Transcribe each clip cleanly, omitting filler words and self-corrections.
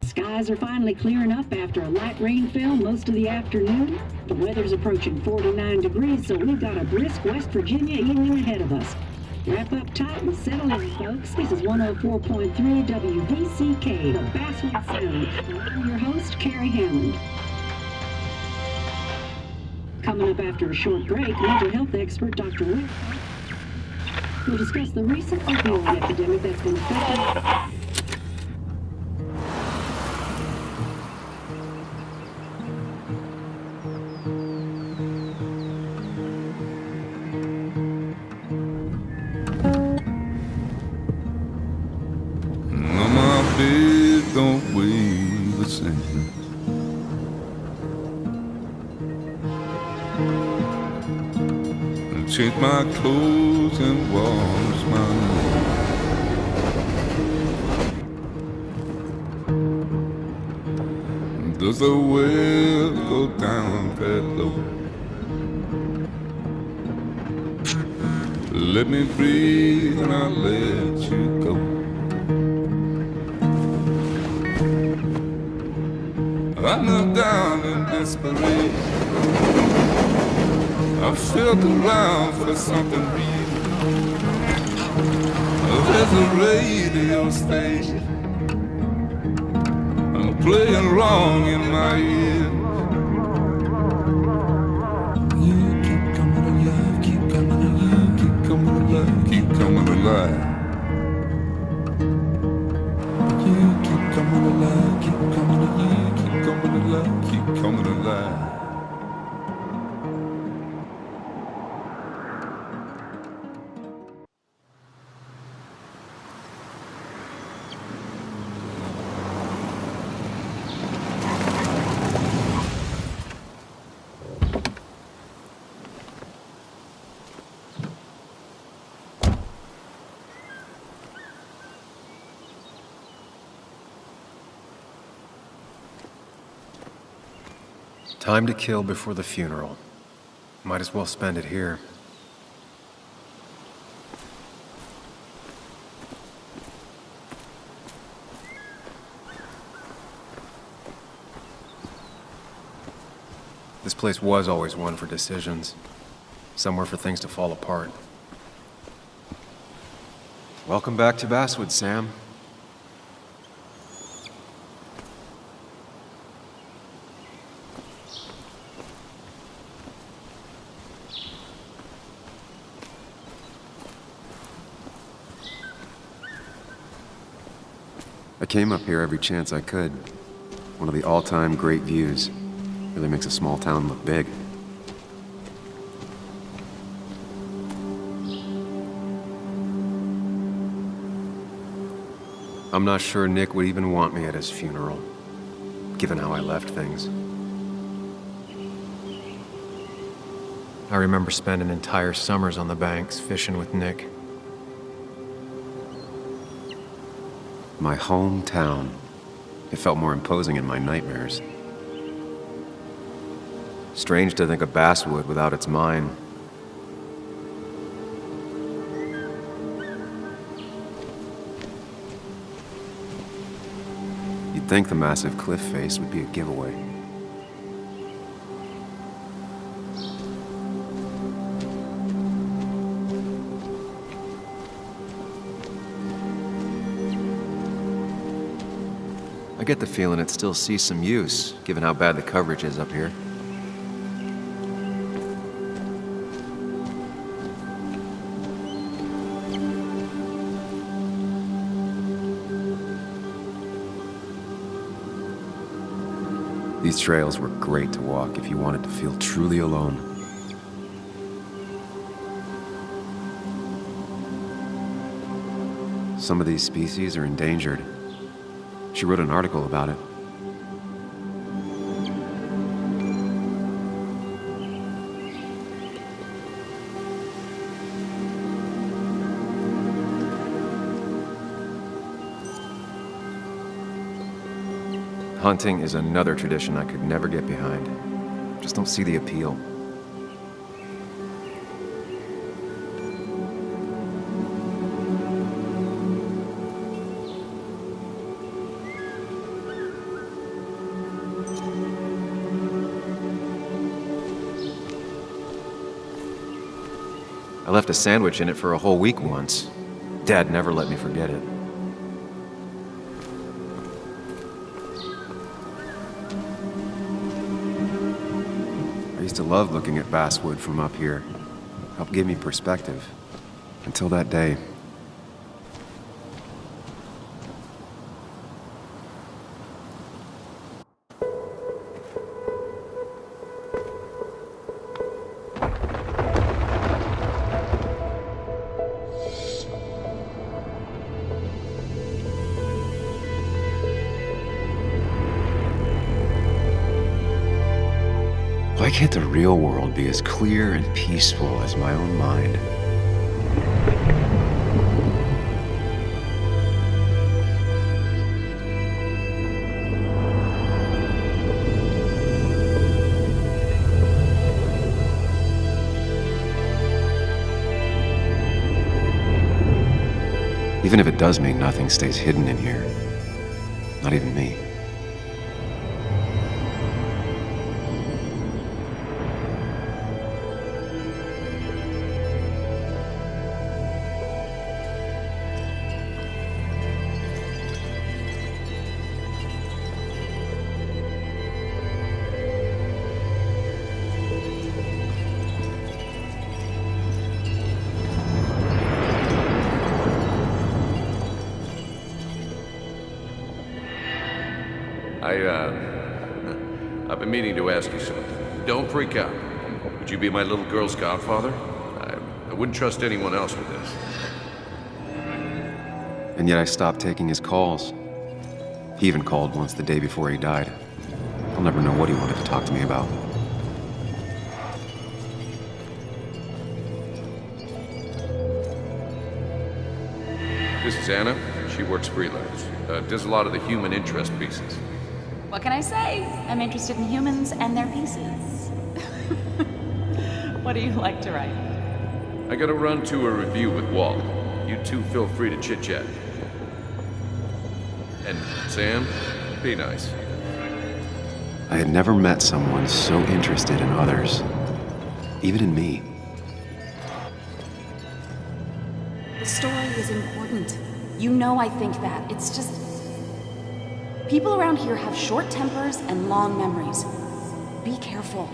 Skies are finally clearing up after a light rainfall most of the afternoon. The weather's approaching 49 degrees, so we've got a brisk West Virginia evening ahead of us. Wrap up tight and settle in, folks. This is 104.3 WVCK, the Basswood Sound. And I'm your host, Carrie Hammond. Coming up after a short break, mental health expert Dr. Rick will discuss the recent opioid epidemic that's been affecting. Don't weigh the same. And change my clothes and wash my nose. Does the well go down that low? Let me breathe and I'll let you go. I knelt down in desperation. I felt around for something real. There's a radio station playing wrong in my ear. You keep coming alive, keep coming alive, keep coming alive, keep coming alive. You keep coming alive, keep coming alive, keep coming alive, keep coming alive. Time to kill before the funeral. Might as well spend it here. This place was always one for decisions. Somewhere for things to fall apart. Welcome back to Basswood, Sam. I came up here every chance I could. One of the all-time great views. Really makes a small town look big. I'm not sure Nick would even want me at his funeral, given how I left things. I remember spending entire summers on the banks fishing with Nick. My hometown. It felt more imposing in my nightmares. Strange to think of Basswood without its mine. You'd think the massive cliff face would be a giveaway. I get the feeling it still sees some use, given how bad the coverage is up here. These trails were great to walk if you wanted to feel truly alone. Some of these species are endangered. She wrote an article about it. Hunting is another tradition I could never get behind. Just don't see the appeal. I left a sandwich in it for a whole week once. Dad never let me forget it. I used to love looking at basswood from up here. Helped give me perspective. Until that day. Why can't the real world be as clear and peaceful as my own mind? Even if it does mean nothing stays hidden in here. Not even me. I've been meaning to ask you something. Don't freak out. Would you be my little girl's godfather? I wouldn't trust anyone else with this. And yet I stopped taking his calls. He even called once the day before he died. I'll never know what he wanted to talk to me about. This is Anna. She works freelance. Does a lot of the human interest pieces. What can I say? I'm interested in humans and their pieces. What do you like to write? I gotta run to a review with Walt. You two feel free to chit-chat. And Sam, be nice. I had never met someone so interested in others. Even in me. The story is important. You know I think that. It's just... people around here have short tempers and long memories. Be careful.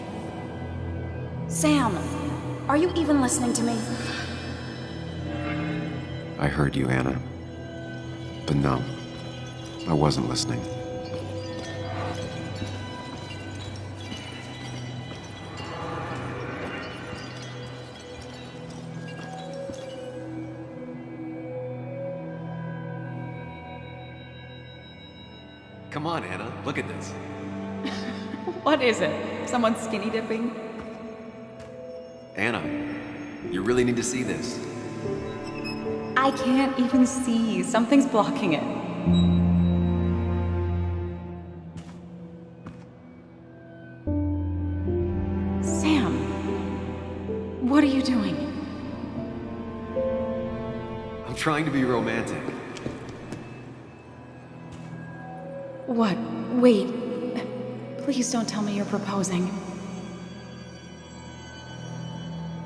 Sam, are you even listening to me? I heard you, Anna. But no, I wasn't listening. Come on, Anna, look at this. What is it? Someone skinny dipping? Anna, you really need to see this. I can't even see. Something's blocking it. Sam, what are you doing? I'm trying to be romantic. What? Wait. Please don't tell me you're proposing.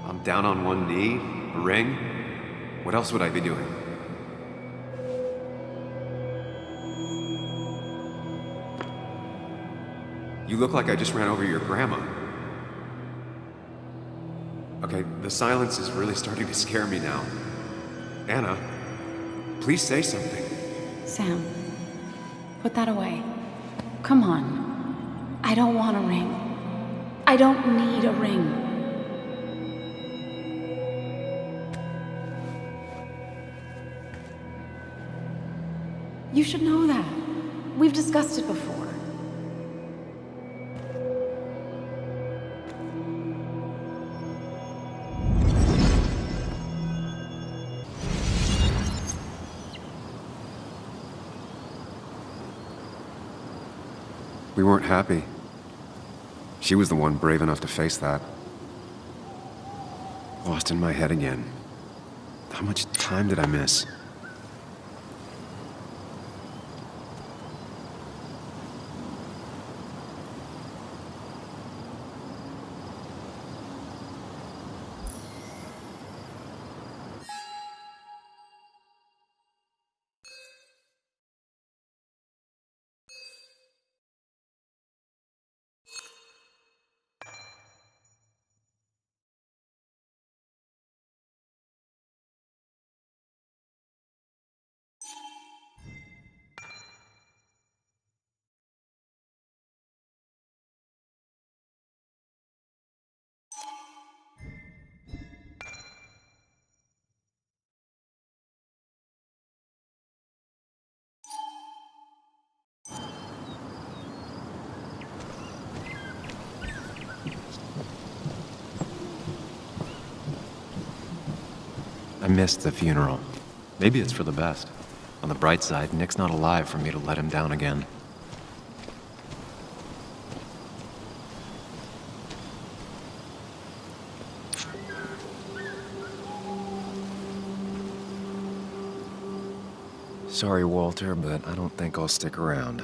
I'm down on one knee, a ring. What else would I be doing? You look like I just ran over your grandma. Okay, the silence is really starting to scare me now. Anna, please say something. Sam, put that away. Come on. I don't want a ring. I don't need a ring. You should know that. We've discussed it before. We weren't happy. She was the one brave enough to face that. Lost in my head again. How much time did I miss? missed the funeral. Maybe it's for the best. On the bright side, Nick's not alive for me to let him down again. Sorry, Walter, but I don't think I'll stick around.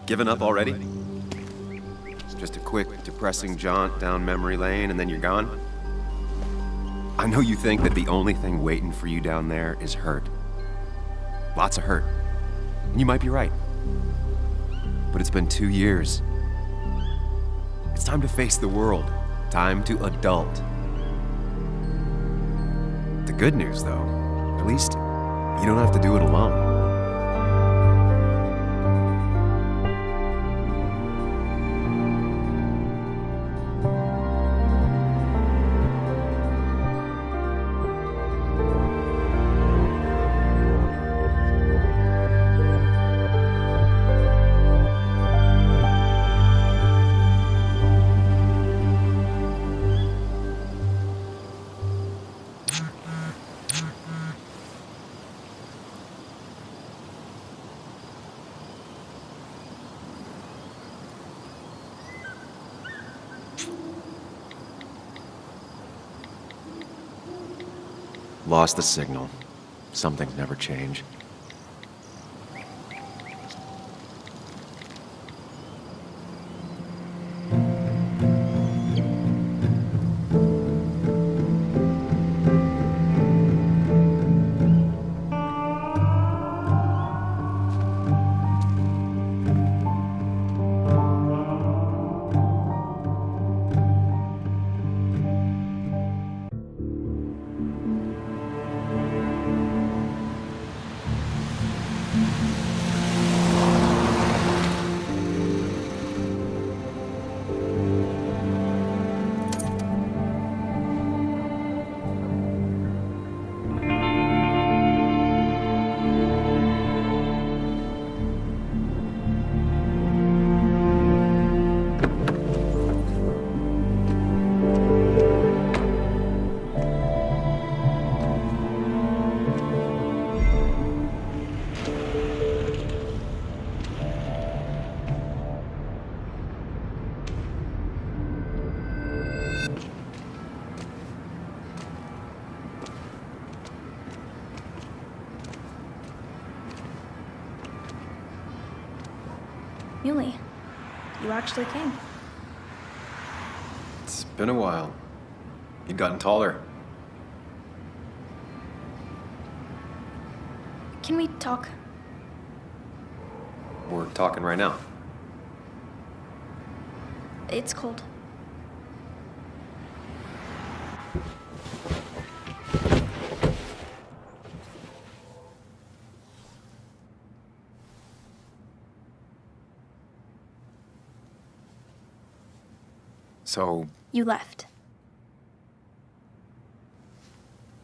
Given up already? It's just a quick, depressing jaunt down memory lane and then you're gone? I know you think that the only thing waiting for you down there is hurt. Lots of hurt. And you might be right. But it's been 2 years. It's time to face the world. Time to adult. The good news, though, at least you don't have to do it alone. Lost the signal. Some things never change. Yuli, you actually came. It's been a while. You've gotten taller. Can we talk? We're talking right now. It's cold. So, You left.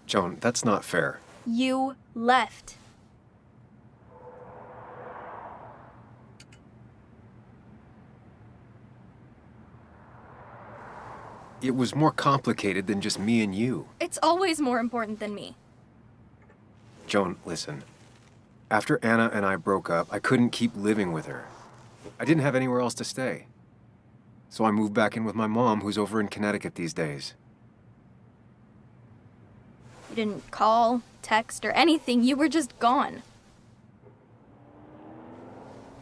Joan, that's not fair. You left. It was more complicated than just me and you. It's always more important than me. Joan, listen. After Anna and I broke up, I couldn't keep living with her. I didn't have anywhere else to stay. So I moved back in with my mom, who's over in Connecticut these days. You didn't call, text, or anything. You were just gone.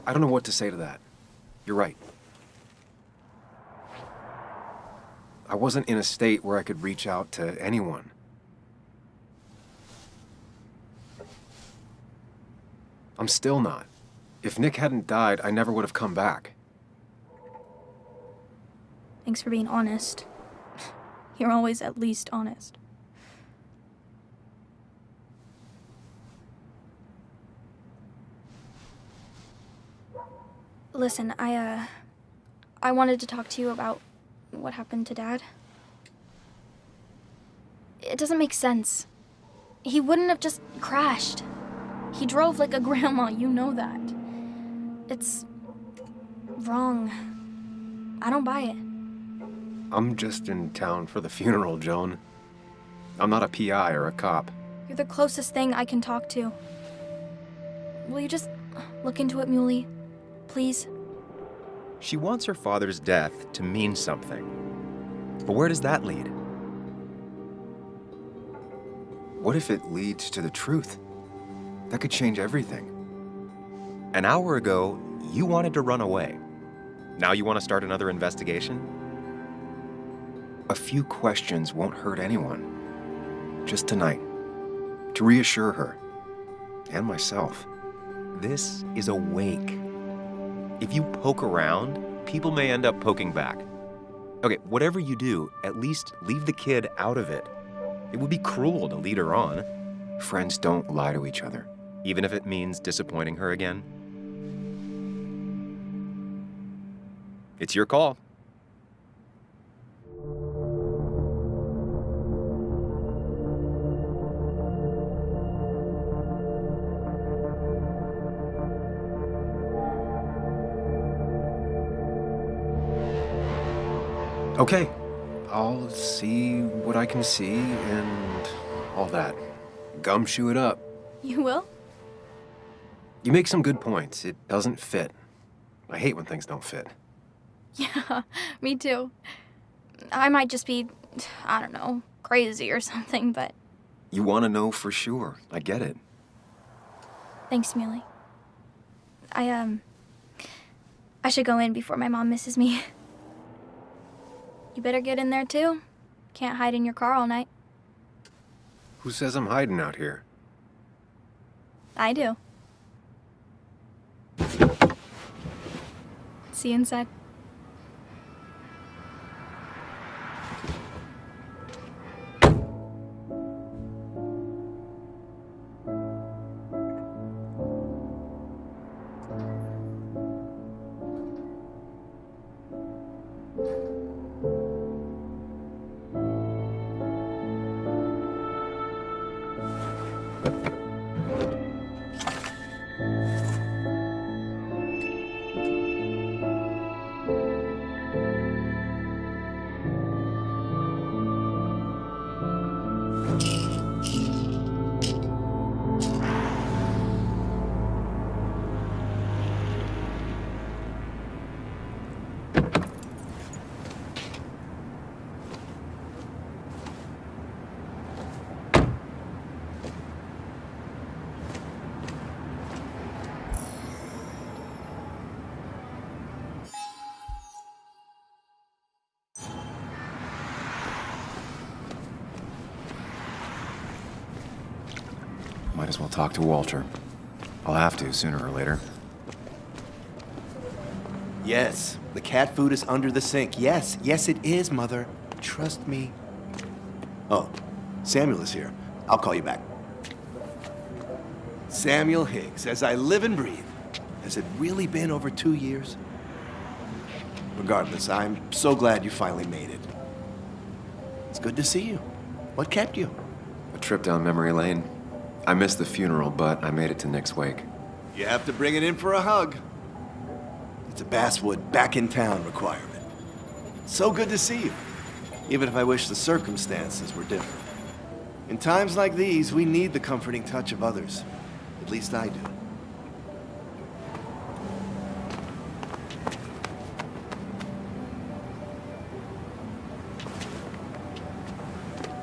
I don't know what to say to that. You're right. I wasn't in a state where I could reach out to anyone. I'm still not. If Nick hadn't died, I never would have come back. Thanks for being honest. You're always at least honest. Listen, I wanted to talk to you about what happened to Dad. It doesn't make sense. He wouldn't have just crashed. He drove like a grandma, you know that. It's wrong. I don't buy it. I'm just in town for the funeral, Joan. I'm not a PI or a cop. You're the closest thing I can talk to. Will you just look into it, Muley? Please? She wants her father's death to mean something. But where does that lead? What if it leads to the truth? That could change everything. An hour ago, you wanted to run away. Now you want to start another investigation? A few questions won't hurt anyone. Just tonight. To reassure her. And myself. This is a wake. If you poke around, people may end up poking back. Okay, whatever you do, at least leave the kid out of it. It would be cruel to lead her on. Friends don't lie to each other, even if it means disappointing her again. It's your call. Okay, I'll see what I can see and all that. Gumshoe it up. You will? You make some good points. It doesn't fit. I hate when things don't fit. Yeah, me too. I might just be, I don't know, crazy or something, but... You want to know for sure. I get it. Thanks, Muley. I should go in before my mom misses me. You better get in there, too. Can't hide in your car all night. Who says I'm hiding out here? I do. See you inside. Might as well talk to Walter. I'll have to, sooner or later. Yes, the cat food is under the sink. Yes, yes it is, Mother. Trust me. Oh, Samuel is here. I'll call you back. Samuel Higgs, as I live and breathe. Has it really been over 2 years? Regardless, I'm so glad you finally made it. It's good to see you. What kept you? A trip down memory lane. I missed the funeral, but I made it to Nick's wake. You have to bring it in for a hug. It's a Basswood back in town requirement. So good to see you, even if I wish the circumstances were different. In times like these, we need the comforting touch of others. At least I do.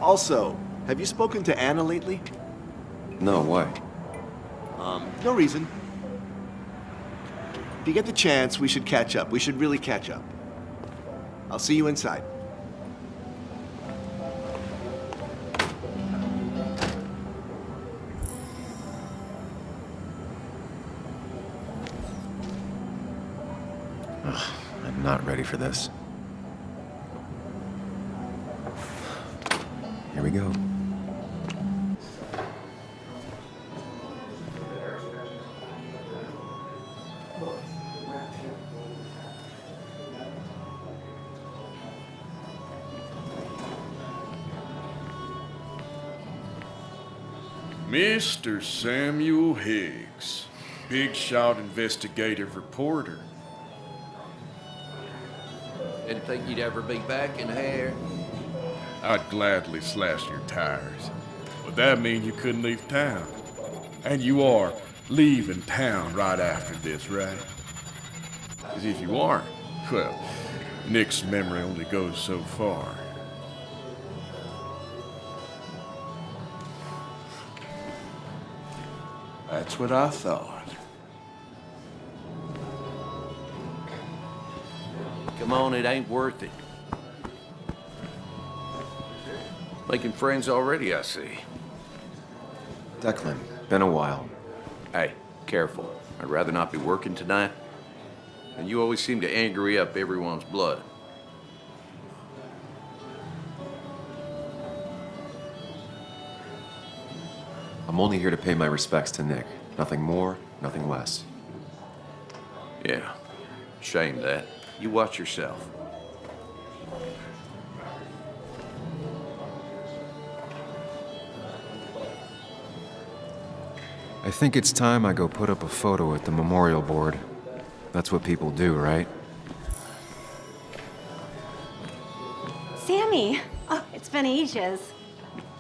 Also, have you spoken to Anna lately? No, why? No reason. If you get the chance, we should catch up. We should really catch up. I'll see you inside. I'm not ready for this. Here we go. Mr. Samuel Higgs, Big Shot investigative reporter. Didn't think you'd ever be back in here. I'd gladly slash your tires. But that means you couldn't leave town. And you are leaving town right after this, right? Because if you aren't, well, Nick's memory only goes so far. That's what I thought. Come on, it ain't worth it. Making friends already, I see. Declan, been a while. Hey, careful. I'd rather not be working tonight. And you always seem to angry up everyone's blood. I'm only here to pay my respects to Nick. Nothing more, nothing less. Yeah, shame that. You watch yourself. I think it's time I go put up a photo at the memorial board. That's what people do, right? Sammy! Oh, it's been ages.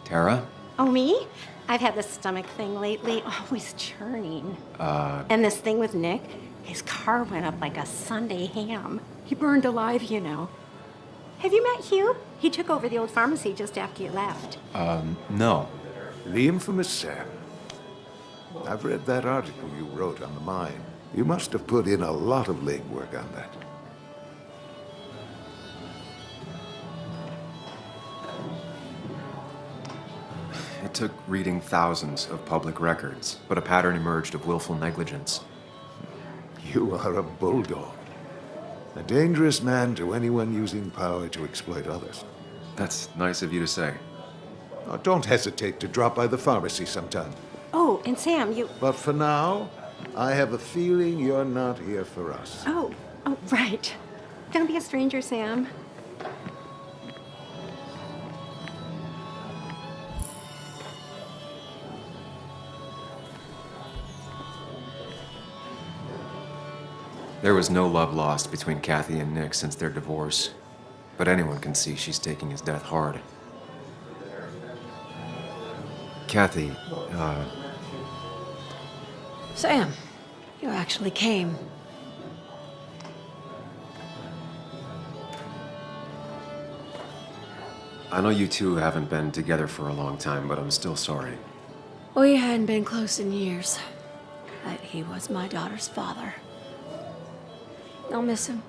Tara? Oh, me? I've had this stomach thing lately, always churning. And this thing with Nick, his car went up like a Sunday ham. He burned alive, you know. Have you met Hugh? He took over the old pharmacy just after you left. No. The infamous Sam. I've read that article you wrote on the mine. You must have put in a lot of legwork on that. It took reading thousands of public records, but a pattern emerged of willful negligence. You are a bulldog. A dangerous man to anyone using power to exploit others. That's nice of you to say. Oh, don't hesitate to drop by the pharmacy sometime. Oh, and Sam, you... But for now, I have a feeling you're not here for us. Oh, right. Don't be a stranger, Sam. There was no love lost between Kathy and Nick since their divorce, but anyone can see she's taking his death hard. Kathy, Sam, you actually came. I know you two haven't been together for a long time, but I'm still sorry. We hadn't been close in years, but he was my daughter's father. I'll miss him.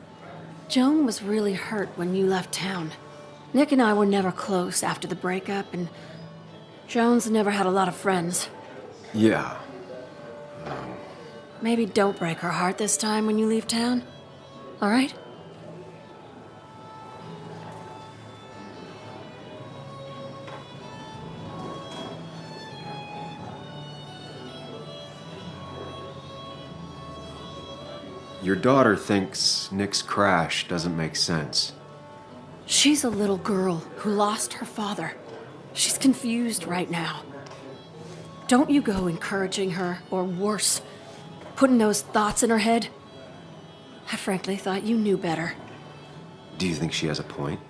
Joan was really hurt when you left town. Nick and I were never close after the breakup, and Joan's never had a lot of friends. Yeah. Maybe don't break her heart this time when you leave town, all right? Your daughter thinks Nick's crash doesn't make sense. She's a little girl who lost her father. She's confused right now. Don't you go encouraging her, or worse, putting those thoughts in her head. I frankly thought you knew better. Do you think she has a point?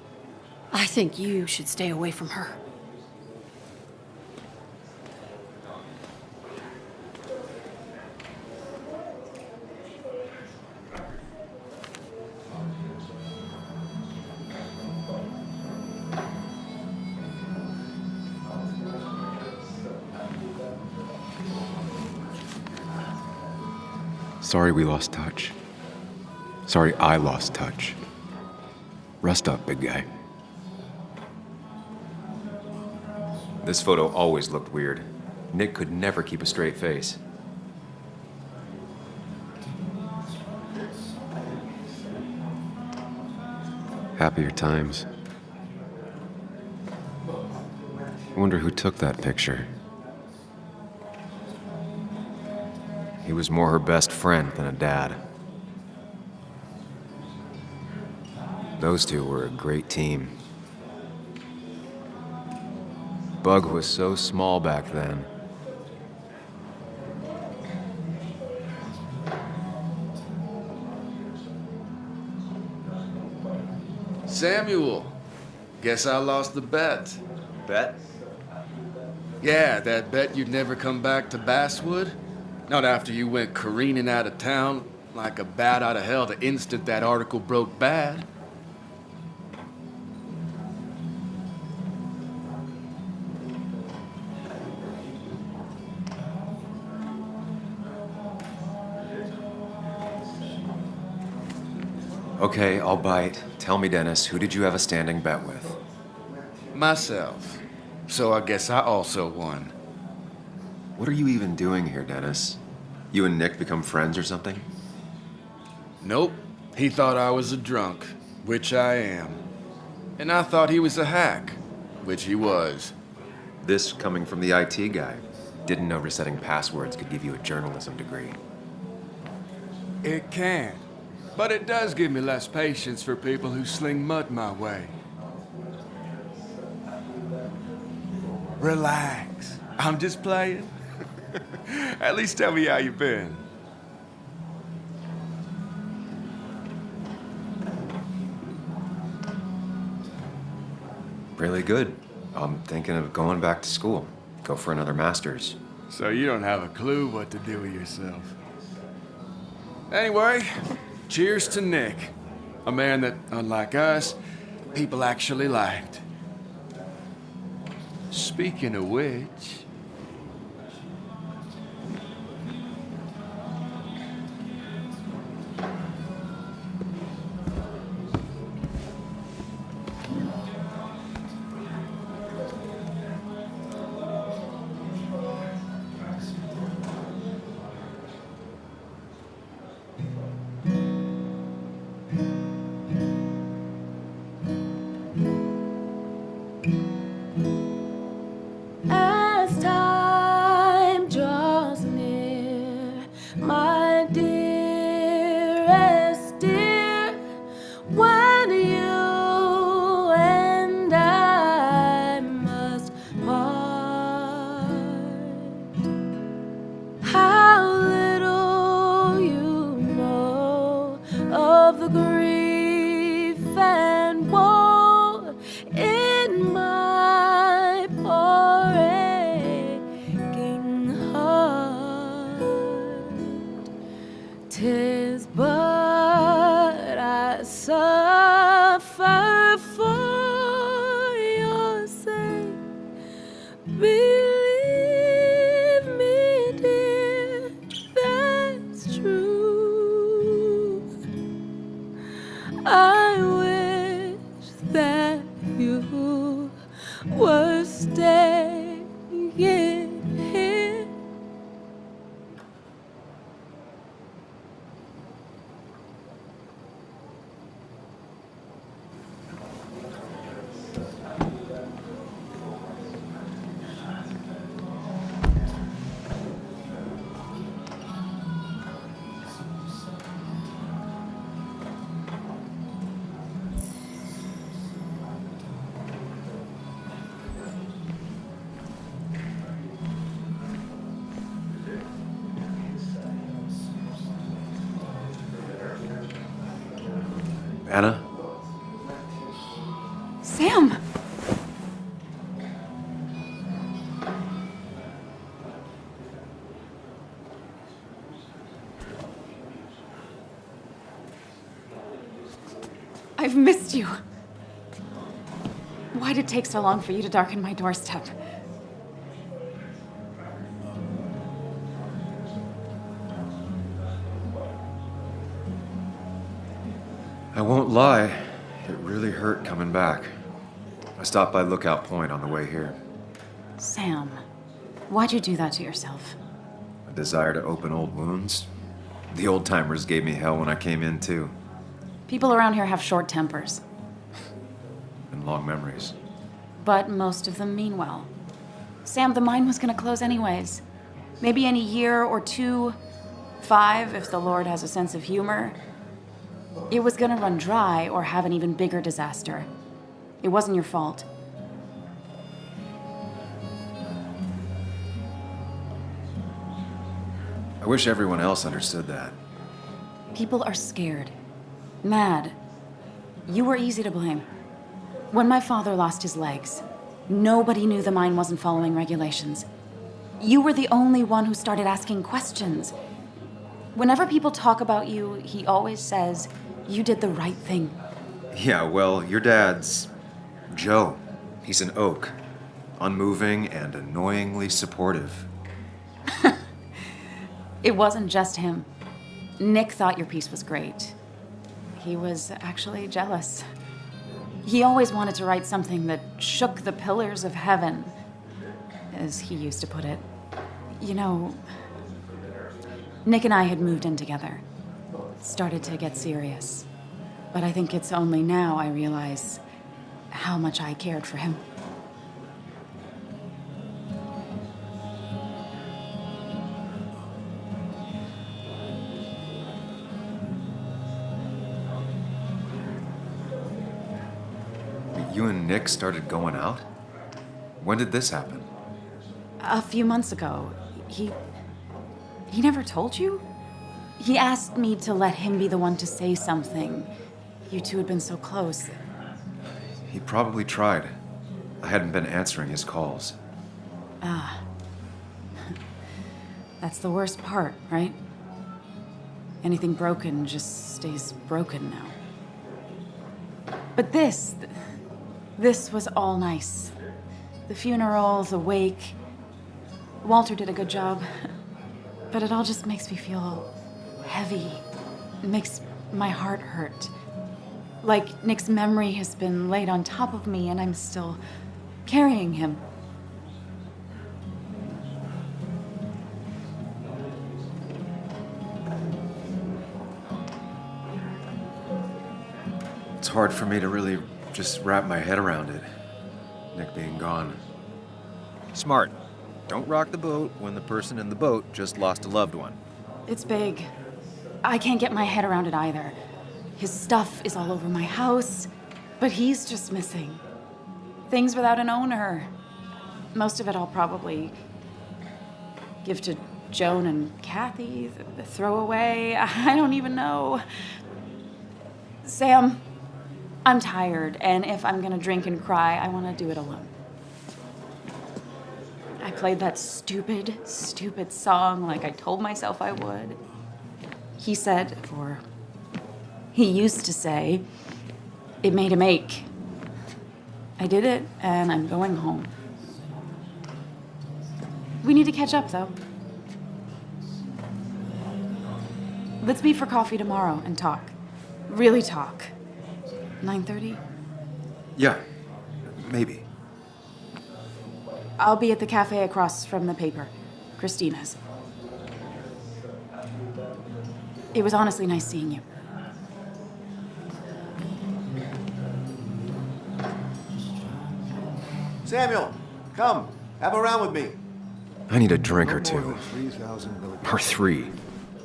I think you should stay away from her. Sorry we lost touch. Sorry I lost touch. Rest up, big guy. This photo always looked weird. Nick could never keep a straight face. Happier times. I wonder who took that picture. He was more her best friend than a dad. Those two were a great team. Bug was so small back then. Samuel, Guess I lost the bet. Bet? Yeah, that bet you'd never come back to Basswood? Not after you went careening out of town like a bat out of hell the instant that article broke bad. Okay, I'll bite. Tell me, Dennis, who did you have a standing bet with? Myself. So I guess I also won. What are you even doing here, Dennis? You and Nick become friends or something? Nope. He thought I was a drunk, which I am. And I thought he was a hack, which he was. This coming from the IT guy. Didn't know resetting passwords could give you a journalism degree. It can. But it does give me less patience for people who sling mud my way. Relax. I'm just playing. At least tell me how you been. Really good. I'm thinking of going back to school. Go for another master's. So you don't have a clue what to do with yourself. Anyway, cheers to Nick. A man that, unlike us, people actually liked. Speaking of which... As time draws near, my dearest dear, when you and I must part, how little you know of the grief and woe in my poor aching heart. 'Tis but I suffer for your sake. Believe me, dear, that's true. I wish that you were staying here. Anna? Sam! I've missed you. Why did it take so long for you to darken my doorstep? I won't lie, it really hurt coming back. I stopped by Lookout Point on the way here. Sam, why'd you do that to yourself? A desire to open old wounds. The old-timers gave me hell when I came in, too. People around here have short tempers, And long memories. but most of them mean well. Sam, the mine was gonna close anyways. Maybe in a year or 2, 5, if the Lord has a sense of humor. It was gonna run dry or have an even bigger disaster. It wasn't your fault. I wish everyone else understood that. People are scared. Mad. You were easy to blame. When my father lost his legs, nobody knew the mine wasn't following regulations. You were the only one who started asking questions. Whenever people talk about you, he always says, you did the right thing. Yeah, well, your dad's Joe. He's an oak. Unmoving and annoyingly supportive. It wasn't just him. Nick thought your piece was great. He was actually jealous. He always wanted to write something that shook the pillars of heaven, as he used to put it. You know, Nick and I had moved in together. Started to get serious. But I think it's only now I realize how much I cared for him. You and Nick started going out? When did this happen? A few months ago. He never told you? He asked me to let him be the one to say something. You two had been so close. He probably tried. I hadn't been answering his calls. Ah. That's the worst part, right? Anything broken just stays broken now. But this was all nice. The funeral, the wake. Walter did a good job. But it all just makes me feel heavy. It makes my heart hurt. Like Nick's memory has been laid on top of me and I'm still carrying him. It's hard for me to really just wrap my head around it. Nick being gone. Smart. Don't rock the boat when the person in the boat just lost a loved one. It's big. I can't get my head around it either. His stuff is all over my house, but he's just missing. Things without an owner. Most of it I'll probably give to Joan and Kathy, throw away. I don't even know. Sam, I'm tired, and if I'm gonna drink and cry, I wanna do it alone. I played that stupid song like I told myself I would. He said, or he used to say, it made him ache. I did it, and I'm going home. We need to catch up, though. Let's meet for coffee tomorrow and talk. Really talk. 9:30? Yeah, maybe. I'll be at the cafe across from the paper. Christina's. It was honestly nice seeing you. Samuel, come. Have a round with me. I need a drink or No more two. than 3,000 milligrams. Or 3.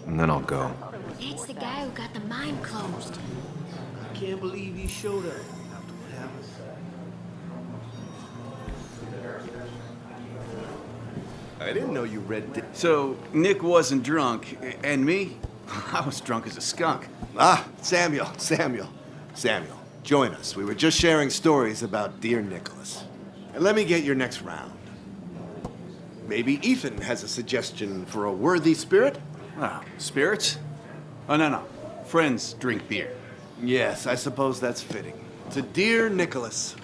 And then I'll go. It's the guy who got the mine closed. I can't believe he showed up. I didn't know you read. So, Nick wasn't drunk, and me? I was drunk as a skunk. Ah, Samuel. Join us. We were just sharing stories about dear Nicholas. And let me get your next round. Maybe Ethan has a suggestion for a worthy spirit? Ah, spirits? Oh, no. Friends drink beer. Yes, I suppose that's fitting. To dear Nicholas.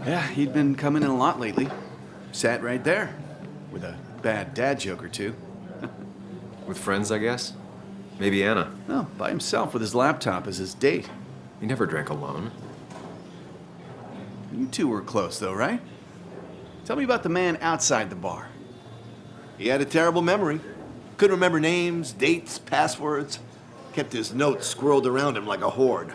Yeah, he'd been coming in a lot lately. Sat right there, with a bad dad joke or two. With friends, I guess? Maybe Anna. No, by himself with his laptop as his date. He never drank alone. You two were close, though, right? Tell me about the man outside the bar. He had a terrible memory. Couldn't remember names, dates, passwords. Kept his notes squirreled around him like a hoard.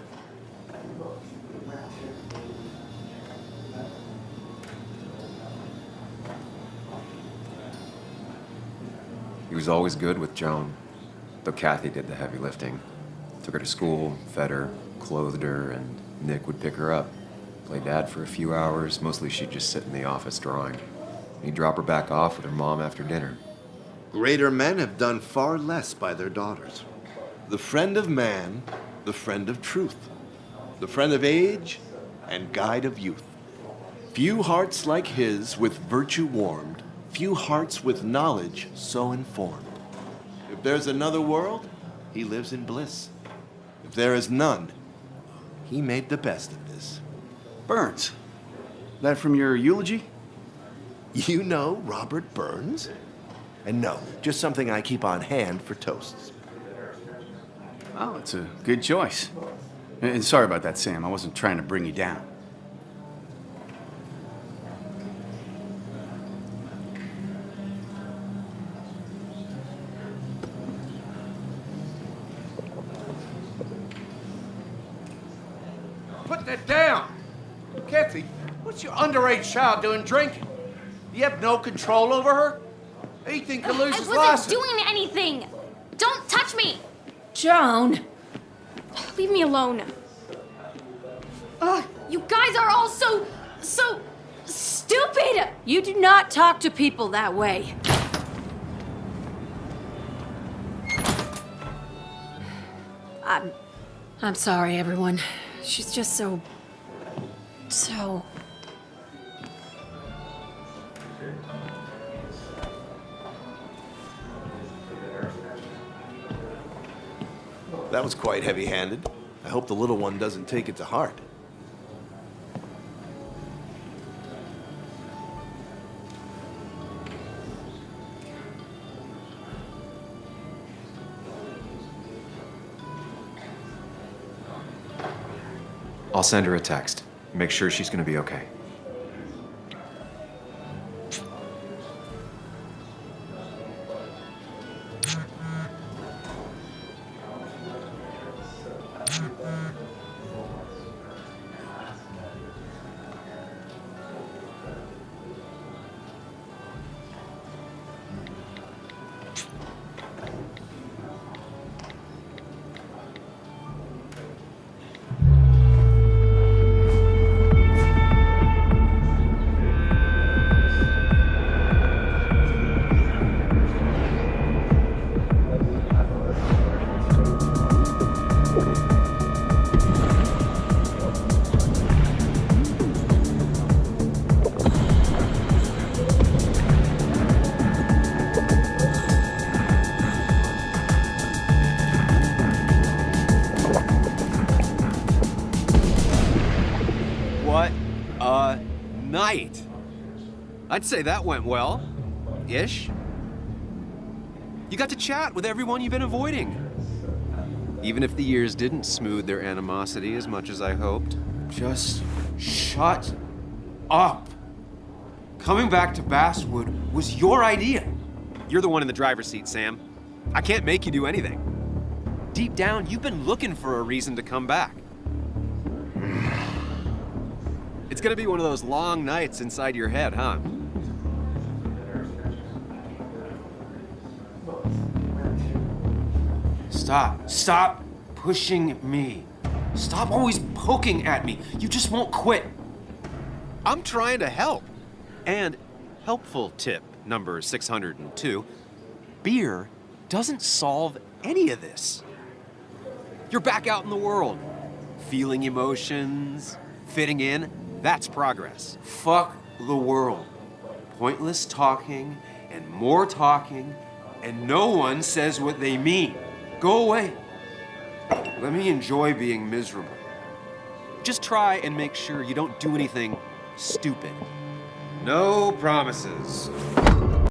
He was always good with Joan, though Kathy did the heavy lifting. Took her to school, fed her, clothed her, and Nick would pick her up. Play dad for a few hours. Mostly she'd just sit in the office drawing. He'd drop her back off with her mom after dinner. Greater men have done far less by their daughters. The friend of man, the friend of truth, the friend of age, and guide of youth. Few hearts like his with virtue warmed, few hearts with knowledge so informed. If there's another world, he lives in bliss. If there is none, he made the best of this. Burns. That from your eulogy? You know Robert Burns? And no, just something I keep on hand for toasts. Oh, it's a good choice. And sorry about that, Sam. I wasn't trying to bring you down. Put that down! Kathy, what's your underage child doing drinking? You have no control over her? Ethan could lose his license. I wasn't doing anything! Don't touch me! Joan! Leave me alone. Ugh, you guys are all so stupid! You do not talk to people that way. I'm sorry, everyone. She's just so... That was quite heavy-handed. I hope the little one doesn't take it to heart. I'll send her a text. Make sure she's gonna be okay. What a night! I'd say that went well. Ish. You got to chat with everyone you've been avoiding. Even if the years didn't smooth their animosity as much as I hoped. Just shut up. Coming back to Basswood was your idea. You're the one in the driver's seat, Sam. I can't make you do anything. Deep down, you've been looking for a reason to come back. It's gonna be one of those long nights inside your head, huh? Stop pushing me. Stop always poking at me. You just won't quit. I'm trying to help. And helpful tip number 602, beer doesn't solve any of this. You're back out in the world, feeling emotions, fitting in. That's progress. Fuck the world. Pointless talking and more talking, and no one says what they mean. Go away. Let me enjoy being miserable. Just try and make sure you don't do anything stupid. No promises.